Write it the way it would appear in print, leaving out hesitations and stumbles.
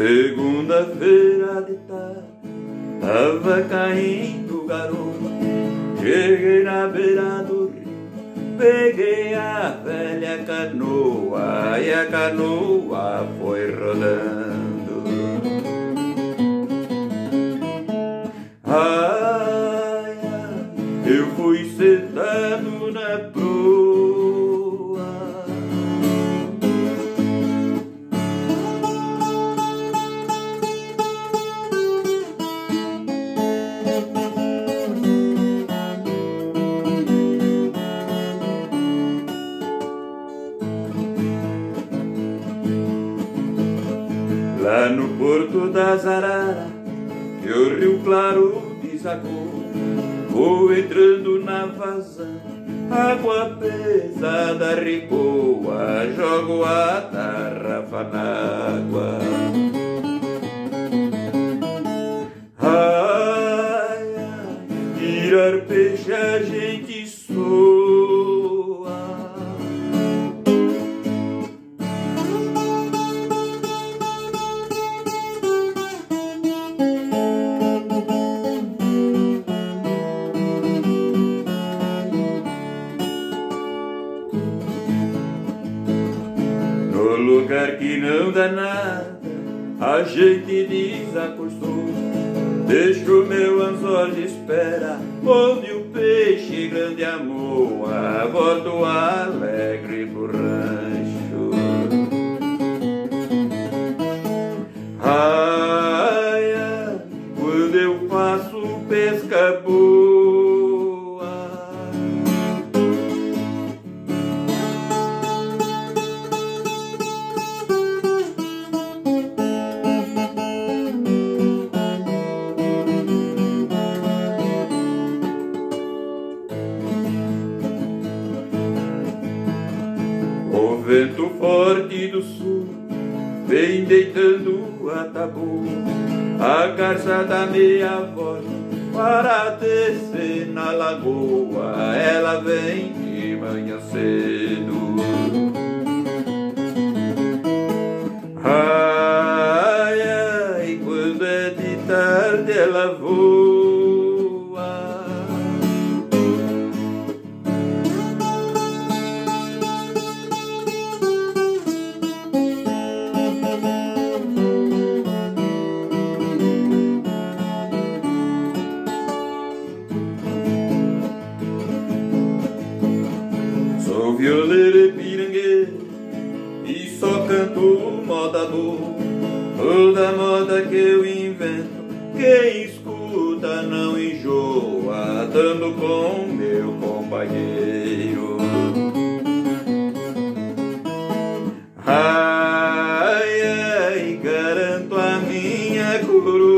Segunda-feira de tarde, tava caindo garoa. Cheguei na beira do rio, peguei a velha canoa e a canoa foi rodando. Ai, ai, eu fui sentado na proa. Lá no Porto das Araras, que o Rio Claro desagou, vou entrando na vazão, água pesada ricoa, jogo a tarrafa na água. Ai, ai, tirar peixe a gente soa. No lugar que não dá nada, a gente desacostou. Deixo meu anzol de espera, onde o peixe grande amoa, volto alegre pro rancho. Ai, ai, quando eu faço pesca boa. O vento forte do sul vem deitando a tabu, a garça da meia volta para descer na lagoa. Ela vem de manhã cedo. Ai, ai, quando é de tarde ela voa. Sou violeiro e pirangueiro e só canto moda boa. Toda moda que eu invento, quem escuta não enjoa, dando com meu companheiro. Ai, ai, garanto a minha coroa.